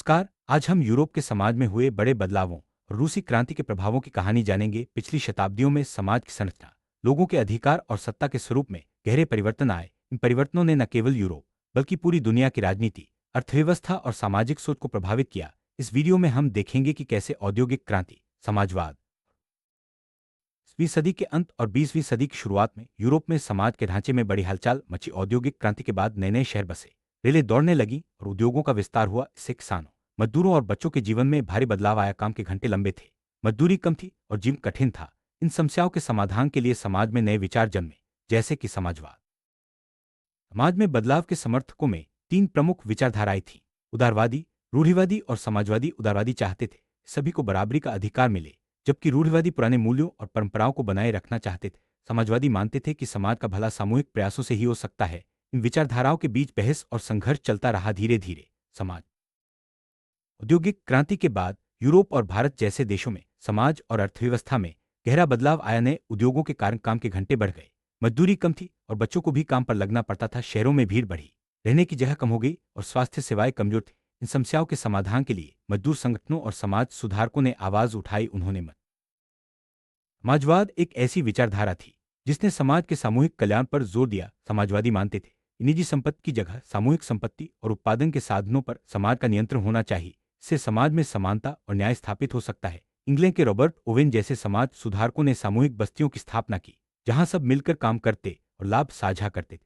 नमस्कार। आज हम यूरोप के समाज में हुए बड़े बदलावों और रूसी क्रांति के प्रभावों की कहानी जानेंगे। पिछली शताब्दियों में समाज की संरचना, लोगों के अधिकार और सत्ता के स्वरूप में गहरे परिवर्तन आए। इन परिवर्तनों ने न केवल यूरोप बल्कि पूरी दुनिया की राजनीति, अर्थव्यवस्था और सामाजिक सोच को प्रभावित किया। इस वीडियो में हम देखेंगे कि कैसे औद्योगिक क्रांति, समाजवाद, 20वीं सदी के अंत और 20वीं सदी की शुरुआत में यूरोप में समाज के ढांचे में बड़ी हलचल मची। औद्योगिक क्रांति के बाद नए नए शहर बसे, रेलें दौड़ने लगी और उद्योगों का विस्तार हुआ। इससे किसानों, मजदूरों और बच्चों के जीवन में भारी बदलाव आया। काम के घंटे लंबे थे, मजदूरी कम थी और जीवन कठिन था। इन समस्याओं के समाधान के लिए समाज में नए विचार जन्मे, जैसे कि समाजवाद। समाज में बदलाव के समर्थकों में तीन प्रमुख विचारधाराएं थीं: उदारवादी, रूढ़िवादी और समाजवादी। उदारवादी चाहते थे सभी को बराबरी का अधिकार मिले, जबकि रूढ़िवादी पुराने मूल्यों और परंपराओं को बनाए रखना चाहते थे। समाजवादी मानते थे कि समाज का भला सामूहिक प्रयासों से ही हो सकता है। इन विचारधाराओं के बीच बहस और संघर्ष चलता रहा। धीरे धीरे समाज औद्योगिक क्रांति के बाद यूरोप और भारत जैसे देशों में समाज और अर्थव्यवस्था में गहरा बदलाव आया। नए उद्योगों के कारण काम के घंटे बढ़ गए, मजदूरी कम थी और बच्चों को भी काम पर लगना पड़ता था। शहरों में भीड़ बढ़ी, रहने की जगह कम हो गई और स्वास्थ्य सेवाएं कमजोर थी। इन समस्याओं के समाधान के लिए मजदूर संगठनों और समाज सुधारकों ने आवाज उठाई। उन्होंने समाजवाद एक ऐसी विचारधारा थी जिसने समाज के सामूहिक कल्याण पर जोर दिया। समाजवादी मानते थे निजी संपत्ति की जगह सामूहिक संपत्ति और उत्पादन के साधनों पर समाज का नियंत्रण होना चाहिए। इससे समाज में समानता और न्याय स्थापित हो सकता है। इंग्लैंड के रॉबर्ट ओवेन जैसे समाज सुधारकों ने सामूहिक बस्तियों की स्थापना की, जहां सब मिलकर काम करते और लाभ साझा करते थे।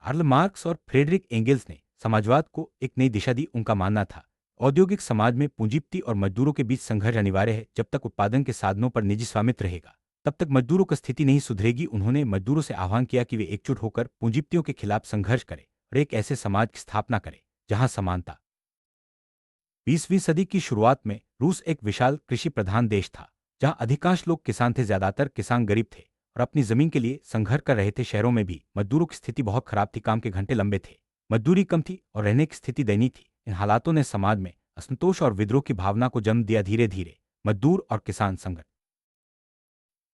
कार्ल मार्क्स और फ्रेडरिक एंगेल्स ने समाजवाद को एक नई दिशा दी। उनका मानना था औद्योगिक समाज में पूंजीपति और मजदूरों के बीच संघर्ष अनिवार्य है। जब तक उत्पादन के साधनों पर निजी स्वामित्व रहेगा, तब तक मजदूरों की स्थिति नहीं सुधरेगी। उन्होंने मजदूरों से आह्वान किया कि वे एकजुट होकर पूंजीपतियों के खिलाफ संघर्ष करें और एक ऐसे समाज की स्थापना करें जहां समानता। 20वीं सदी की शुरुआत में रूस एक विशाल कृषि प्रधान देश था, जहां अधिकांश लोग किसान थे। ज्यादातर किसान गरीब थे और अपनी जमीन के लिए संघर्ष कर रहे थे। शहरों में भी मजदूरों की स्थिति बहुत खराब थी। काम के घंटे लंबे थे, मजदूरी कम थी और रहने की स्थिति दयनीय थी। इन हालातों ने समाज में असंतोष और विद्रोह की भावना को जन्म दिया। धीरे धीरे मजदूर और किसान संघर्ष।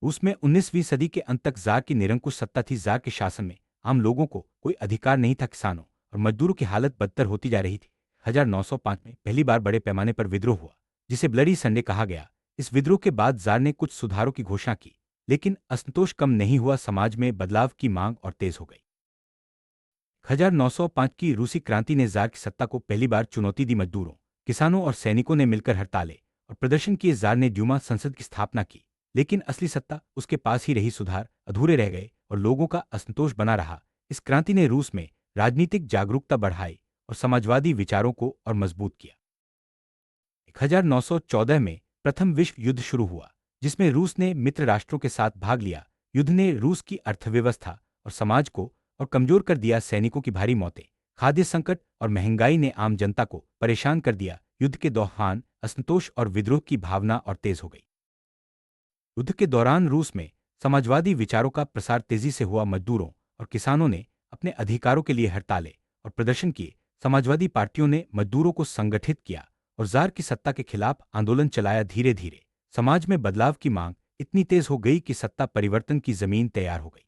रूस में 19वीं सदी के अंत तक जार की निरंकुश सत्ता थी। जार के शासन में आम लोगों को कोई अधिकार नहीं था। किसानों और मजदूरों की हालत बदतर होती जा रही थी। 1905 में पहली बार बड़े पैमाने पर विद्रोह हुआ, जिसे ब्लडी संडे कहा गया। इस विद्रोह के बाद जार ने कुछ सुधारों की घोषणा की, लेकिन असंतोष कम नहीं हुआ। समाज में बदलाव की मांग और तेज हो गई। 1905 की रूसी क्रांति ने जार की सत्ता को पहली बार चुनौती दी। मजदूरों, किसानों और सैनिकों ने मिलकर हड़तालें और प्रदर्शन किए। जार ने ड्यूमा संसद की स्थापना की, लेकिन असली सत्ता उसके पास ही रही। सुधार अधूरे रह गए और लोगों का असंतोष बना रहा। इस क्रांति ने रूस में राजनीतिक जागरूकता बढ़ाई और समाजवादी विचारों को और मजबूत किया। 1914 में प्रथम विश्व युद्ध शुरू हुआ, जिसमें रूस ने मित्र राष्ट्रों के साथ भाग लिया। युद्ध ने रूस की अर्थव्यवस्था और समाज को और कमजोर कर दिया। सैनिकों की भारी मौतें, खाद्य संकट और महंगाई ने आम जनता को परेशान कर दिया। युद्ध के दौरान असंतोष और विद्रोह की भावना और तेज हो गई। युद्ध के दौरान रूस में समाजवादी विचारों का प्रसार तेजी से हुआ। मजदूरों और किसानों ने अपने अधिकारों के लिए हड़तालें और प्रदर्शन किए। समाजवादी पार्टियों ने मजदूरों को संगठित किया और जार की सत्ता के खिलाफ आंदोलन चलाया। धीरे धीरे समाज में बदलाव की मांग इतनी तेज हो गई कि सत्ता परिवर्तन की जमीन तैयार हो गई।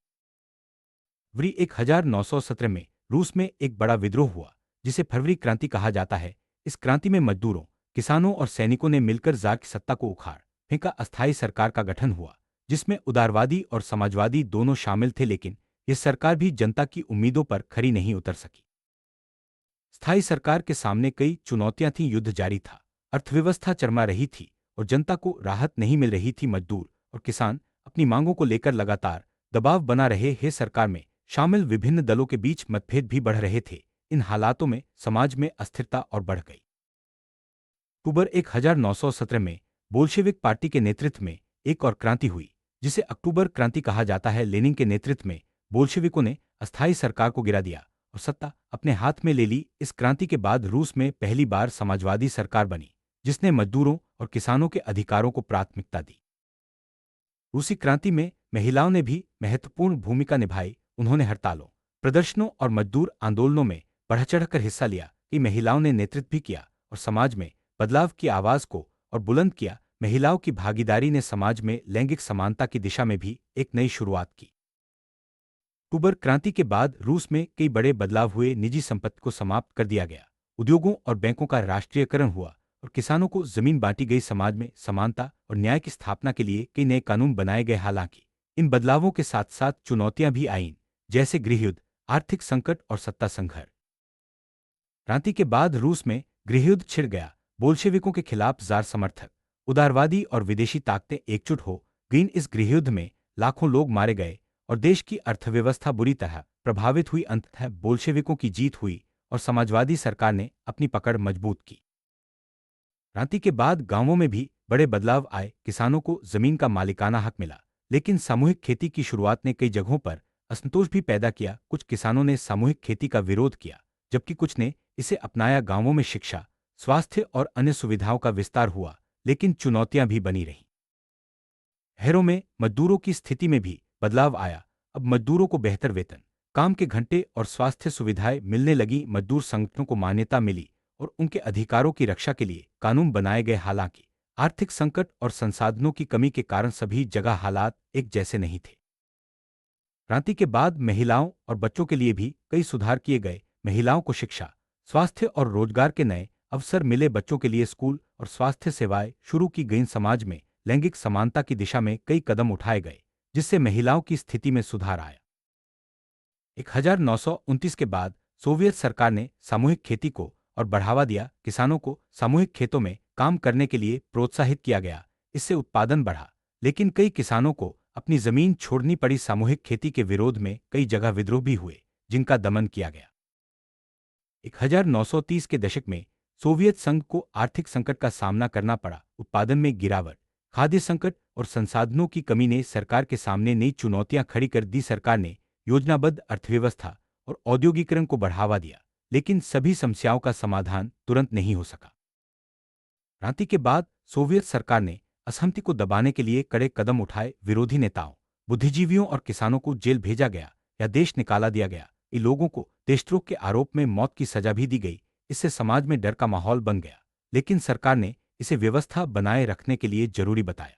फरवरी 1917 में रूस में एक बड़ा विद्रोह हुआ, जिसे फरवरी क्रांति कहा जाता है। इस क्रांति में मजदूरों, किसानों और सैनिकों ने मिलकर जार की सत्ता को उखाड़ फेंका। अस्थायी सरकार का गठन हुआ, जिसमें उदारवादी और समाजवादी दोनों शामिल थे, लेकिन यह सरकार भी जनता की उम्मीदों पर खरी नहीं उतर सकी। स्थायी सरकार के सामने कई चुनौतियां थीं। युद्ध जारी था, अर्थव्यवस्था चरमरा रही थी और जनता को राहत नहीं मिल रही थी। मजदूर और किसान अपनी मांगों को लेकर लगातार दबाव बना रहे हैं। सरकार में शामिल विभिन्न दलों के बीच मतभेद भी बढ़ रहे थे। इन हालातों में समाज में अस्थिरता और बढ़ गई। अक्टूबर 1917 में बोल्शेविक पार्टी के नेतृत्व में एक और क्रांति हुई, जिसे अक्टूबर क्रांति कहा जाता है। लेनिन के नेतृत्व में बोल्शेविकों ने अस्थायी सरकार को गिरा दिया और सत्ता अपने हाथ में ले ली। इस क्रांति के बाद रूस में पहली बार समाजवादी सरकार बनी, जिसने मजदूरों और किसानों के अधिकारों को प्राथमिकता दी। रूसी क्रांति में महिलाओं ने भी महत्वपूर्ण भूमिका निभाई। उन्होंने हड़तालों, प्रदर्शनों और मजदूर आंदोलनों में बढ़ चढ़कर हिस्सा लिया। कि महिलाओं ने नेतृत्व भी किया और समाज में बदलाव की आवाज को और बुलंद किया। महिलाओं की भागीदारी ने समाज में लैंगिक समानता की दिशा में भी एक नई शुरुआत की। अक्टूबर क्रांति के बाद रूस में कई बड़े बदलाव हुए। निजी संपत्ति को समाप्त कर दिया गया, उद्योगों और बैंकों का राष्ट्रीयकरण हुआ और किसानों को जमीन बांटी गई। समाज में समानता और न्याय की स्थापना के लिए कई नए कानून बनाए गए। हालांकि इन बदलावों के साथ साथ चुनौतियां भी आईं, जैसे गृहयुद्ध, आर्थिक संकट और सत्ता संघर्ष। क्रांति के बाद रूस में गृहयुद्ध छिड़ गया। बोल्शेविकों के खिलाफ जार समर्थक, उदारवादी और विदेशी ताकतें एकजुट हो गईं। इस गृहयुद्ध में लाखों लोग मारे गए और देश की अर्थव्यवस्था बुरी तरह प्रभावित हुई। अंततः बोल्शेविकों की जीत हुई और समाजवादी सरकार ने अपनी पकड़ मजबूत की। क्रांति के बाद गांवों में भी बड़े बदलाव आए। किसानों को जमीन का मालिकाना हक मिला, लेकिन सामूहिक खेती की शुरुआत ने कई जगहों पर असंतोष भी पैदा किया। कुछ किसानों ने सामूहिक खेती का विरोध किया, जबकि कुछ ने इसे अपनाया। गांवों में शिक्षा, स्वास्थ्य और अन्य सुविधाओं का विस्तार हुआ, लेकिन चुनौतियां भी बनी रहीं। शहरों में मजदूरों की स्थिति में भी बदलाव आया। अब मजदूरों को बेहतर वेतन, काम के घंटे और स्वास्थ्य सुविधाएं मिलने लगी। मजदूर संगठनों को मान्यता मिली और उनके अधिकारों की रक्षा के लिए कानून बनाए गए। हालांकि आर्थिक संकट और संसाधनों की कमी के कारण सभी जगह हालात एक जैसे नहीं थे। क्रांति के बाद महिलाओं और बच्चों के लिए भी कई सुधार किए गए। महिलाओं को शिक्षा, स्वास्थ्य और रोजगार के नए अवसर मिले। बच्चों के लिए स्कूल और स्वास्थ्य सेवाएं शुरू की गईं। समाज में लैंगिक समानता की दिशा में कई कदम उठाए गए, जिससे महिलाओं की स्थिति में सुधार आया। 1929 के बाद सोवियत सरकार ने सामूहिक खेती को और बढ़ावा दिया। किसानों को सामूहिक खेतों में काम करने के लिए प्रोत्साहित किया गया। इससे उत्पादन बढ़ा, लेकिन कई किसानों को अपनी जमीन छोड़नी पड़ी। सामूहिक खेती के विरोध में कई जगह विद्रोह भी हुए, जिनका दमन किया गया। 1930 के दशक में सोवियत संघ को आर्थिक संकट का सामना करना पड़ा। उत्पादन में गिरावट, खाद्य संकट और संसाधनों की कमी ने सरकार के सामने नई चुनौतियां खड़ी कर दी। सरकार ने योजनाबद्ध अर्थव्यवस्था और औद्योगिकरण को बढ़ावा दिया, लेकिन सभी समस्याओं का समाधान तुरंत नहीं हो सका। क्रांति के बाद सोवियत सरकार ने असहमति को दबाने के लिए कड़े कदम उठाए। विरोधी नेताओं, बुद्धिजीवियों और किसानों को जेल भेजा गया या देश निकाला दिया गया। इन लोगों को देशद्रोह के आरोप में मौत की सजा भी दी गई। इससे समाज में डर का माहौल बन गया, लेकिन सरकार ने इसे व्यवस्था बनाए रखने के लिए जरूरी बताया।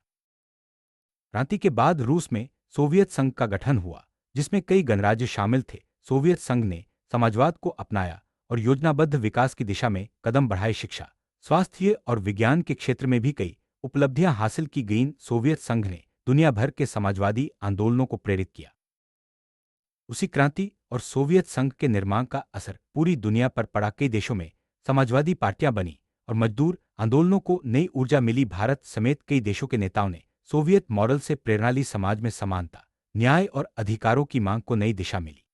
क्रांति के बाद रूस में सोवियत संघ का गठन हुआ, जिसमें कई गणराज्य शामिल थे। सोवियत संघ ने समाजवाद को अपनाया और योजनाबद्ध विकास की दिशा में कदम बढ़ाए। शिक्षा, स्वास्थ्य और विज्ञान के क्षेत्र में भी कई उपलब्धियां हासिल की गईं। सोवियत संघ ने दुनिया भर के समाजवादी आंदोलनों को प्रेरित किया। उसी क्रांति और सोवियत संघ के निर्माण का असर पूरी दुनिया पर पड़ा। कई देशों में समाजवादी पार्टियां बनी और मजदूर आंदोलनों को नई ऊर्जा मिली। भारत समेत कई देशों के नेताओं ने सोवियत मॉडल से प्रेरणा ली। समाज में समानता, न्याय और अधिकारों की मांग को नई दिशा मिली।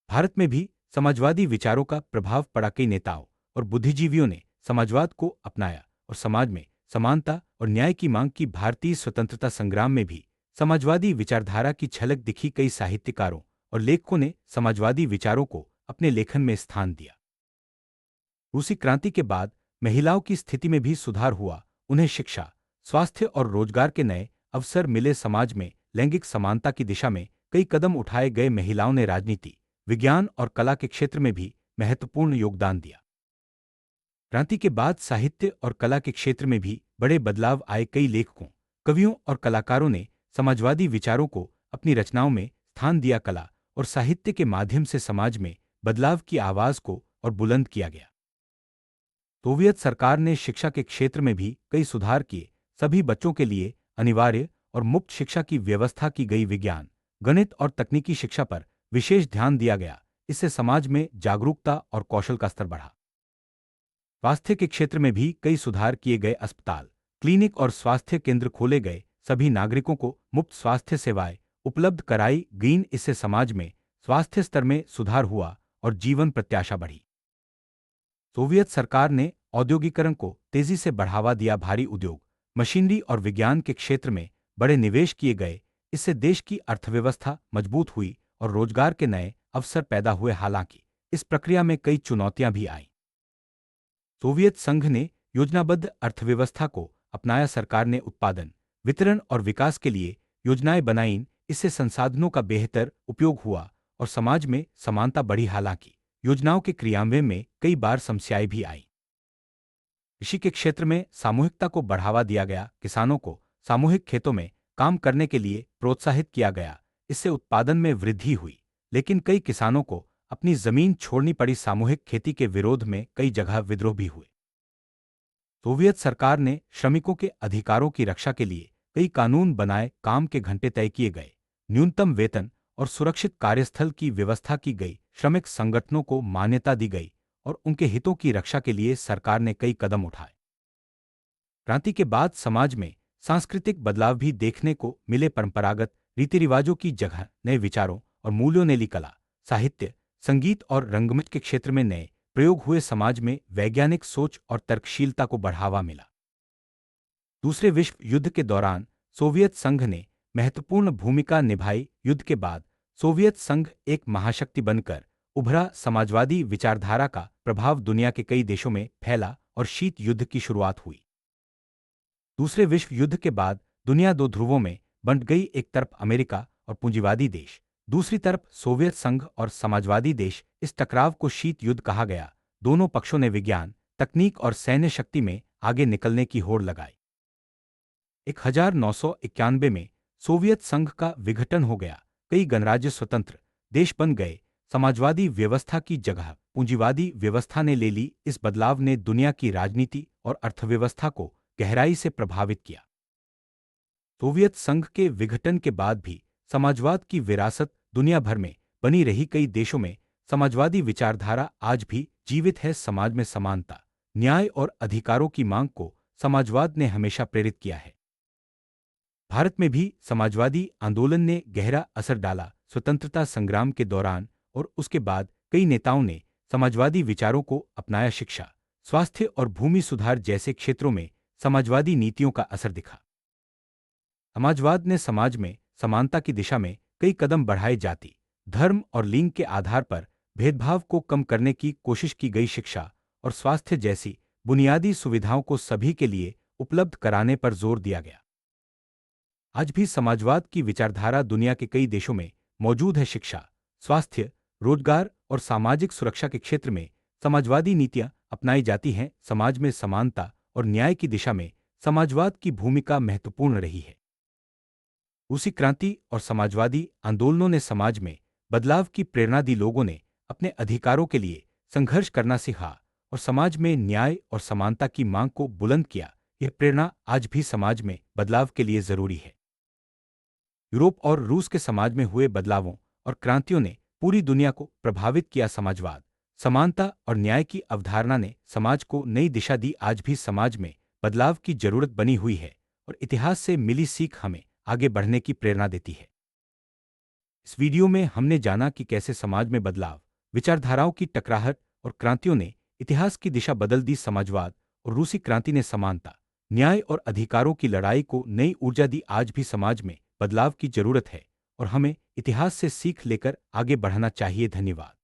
भारत में भी समाजवादी विचारों का प्रभाव पड़ा। कई नेताओं और बुद्धिजीवियों ने समाजवाद को अपनाया और समाज में समानता और न्याय की मांग की। भारतीय स्वतंत्रता संग्राम में भी समाजवादी विचारधारा की झलक दिखी। कई साहित्यकारों और लेखकों ने समाजवादी विचारों को अपने लेखन में स्थान दिया। रूसी क्रांति के बाद महिलाओं की स्थिति में भी सुधार हुआ। उन्हें शिक्षा, स्वास्थ्य और रोजगार के नए अवसर मिले। समाज में लैंगिक समानता की दिशा में कई कदम उठाए गए। महिलाओं ने राजनीति, विज्ञान और कला के क्षेत्र में भी महत्वपूर्ण योगदान दिया। क्रांति के बाद साहित्य और कला के क्षेत्र में भी बड़े बदलाव आए। कई लेखकों, कवियों और कलाकारों ने समाजवादी विचारों को अपनी रचनाओं में स्थान दिया। कला और साहित्य के माध्यम से समाज में बदलाव की आवाज को और बुलंद किया गया। सोवियत सरकार ने शिक्षा के क्षेत्र में भी कई सुधार किए। सभी बच्चों के लिए अनिवार्य और मुफ्त शिक्षा की व्यवस्था की गई। विज्ञान, गणित और तकनीकी शिक्षा पर विशेष ध्यान दिया गया। इससे समाज में जागरूकता और कौशल का स्तर बढ़ा। स्वास्थ्य के क्षेत्र में भी कई सुधार किए गए। अस्पताल, क्लिनिक और स्वास्थ्य केंद्र खोले गए। सभी नागरिकों को मुफ्त स्वास्थ्य सेवाएं उपलब्ध कराई गईं। इससे समाज में स्वास्थ्य स्तर में सुधार हुआ और जीवन प्रत्याशा बढ़ी। सोवियत सरकार ने औद्योगिकरण को तेजी से बढ़ावा दिया। भारी उद्योग, मशीनरी और विज्ञान के क्षेत्र में बड़े निवेश किए गए। इससे देश की अर्थव्यवस्था मजबूत हुई और रोजगार के नए अवसर पैदा हुए। हालांकि इस प्रक्रिया में कई चुनौतियां भी आईं। सोवियत संघ ने योजनाबद्ध अर्थव्यवस्था को अपनाया। सरकार ने उत्पादन, वितरण और विकास के लिए योजनाएं बनाईं। इससे संसाधनों का बेहतर उपयोग हुआ और समाज में समानता बढ़ी। हालांकि योजनाओं के क्रियान्वयन में कई बार समस्याएं भी आईं। कृषि के क्षेत्र में सामूहिकता को बढ़ावा दिया गया। किसानों को सामूहिक खेतों में काम करने के लिए प्रोत्साहित किया गया। इससे उत्पादन में वृद्धि हुई, लेकिन कई किसानों को अपनी जमीन छोड़नी पड़ी। सामूहिक खेती के विरोध में कई जगह विद्रोह भी हुए। सोवियत सरकार ने श्रमिकों के अधिकारों की रक्षा के लिए कई कानून बनाए। काम के घंटे तय किए गए, न्यूनतम वेतन और सुरक्षित कार्यस्थल की व्यवस्था की गई। श्रमिक संगठनों को मान्यता दी गई और उनके हितों की रक्षा के लिए सरकार ने कई कदम उठाए। क्रांति के बाद समाज में सांस्कृतिक बदलाव भी देखने को मिले। परंपरागत रीति रिवाजों की जगह नए विचारों और मूल्यों ने ली। कला, साहित्य, संगीत और रंगमंच के क्षेत्र में नए प्रयोग हुए। समाज में वैज्ञानिक सोच और तर्कशीलता को बढ़ावा मिला। दूसरे विश्व युद्ध के दौरान सोवियत संघ ने महत्वपूर्ण भूमिका निभाई। युद्ध के बाद सोवियत संघ एक महाशक्ति बनकर उभरा। समाजवादी विचारधारा का प्रभाव दुनिया के कई देशों में फैला और शीत युद्ध की शुरुआत हुई। दूसरे विश्व युद्ध के बाद दुनिया दो ध्रुवों में बंट गई। एक तरफ अमेरिका और पूंजीवादी देश, दूसरी तरफ सोवियत संघ और समाजवादी देश। इस टकराव को शीत युद्ध कहा गया। दोनों पक्षों ने विज्ञान, तकनीक और सैन्य शक्ति में आगे निकलने की होड़ लगाई। 1991 में सोवियत संघ का विघटन हो गया। कई गणराज्य स्वतंत्र देश बन गए। समाजवादी व्यवस्था की जगह पूंजीवादी व्यवस्था ने ले ली। इस बदलाव ने दुनिया की राजनीति और अर्थव्यवस्था को गहराई से प्रभावित किया। सोवियत संघ के विघटन के बाद भी समाजवाद की विरासत दुनिया भर में बनी रही। कई देशों में समाजवादी विचारधारा आज भी जीवित है। समाज में समानता, न्याय और अधिकारों की मांग को समाजवाद ने हमेशा प्रेरित किया है। भारत में भी समाजवादी आंदोलन ने गहरा असर डाला। स्वतंत्रता संग्राम के दौरान और उसके बाद कई नेताओं ने समाजवादी विचारों को अपनाया। शिक्षा, स्वास्थ्य और भूमि सुधार जैसे क्षेत्रों में समाजवादी नीतियों का असर दिखा। समाजवाद ने समाज में समानता की दिशा में कई कदम बढ़ाए। जाति, धर्म और लिंग के आधार पर भेदभाव को कम करने की कोशिश की गई। शिक्षा और स्वास्थ्य जैसी बुनियादी सुविधाओं को सभी के लिए उपलब्ध कराने पर जोर दिया गया। आज भी समाजवाद की विचारधारा दुनिया के कई देशों में मौजूद है। शिक्षा, स्वास्थ्य, रोजगार और सामाजिक सुरक्षा के क्षेत्र में समाजवादी नीतियां अपनाई जाती हैं। समाज में समानता और न्याय की दिशा में समाजवाद की भूमिका महत्वपूर्ण रही है। रूसी क्रांति और समाजवादी आंदोलनों ने समाज में बदलाव की प्रेरणा दी। लोगों ने अपने अधिकारों के लिए संघर्ष करना सीखा और समाज में न्याय और समानता की मांग को बुलंद किया। यह प्रेरणा आज भी समाज में बदलाव के लिए जरूरी है। यूरोप और रूस के समाज में हुए बदलावों और क्रांतियों ने पूरी दुनिया को प्रभावित किया। समाजवाद, समानता और न्याय की अवधारणा ने समाज को नई दिशा दी। आज भी समाज में बदलाव की जरूरत बनी हुई है और इतिहास से मिली सीख हमें आगे बढ़ने की प्रेरणा देती है। इस वीडियो में हमने जाना कि कैसे समाज में बदलाव, विचारधाराओं की टकराहट और क्रांतियों ने इतिहास की दिशा बदल दी। समाजवाद और रूसी क्रांति ने समानता, न्याय और अधिकारों की लड़ाई को नई ऊर्जा दी। आज भी समाज में बदलाव की जरूरत है और हमें इतिहास से सीख लेकर आगे बढ़ना चाहिए। धन्यवाद।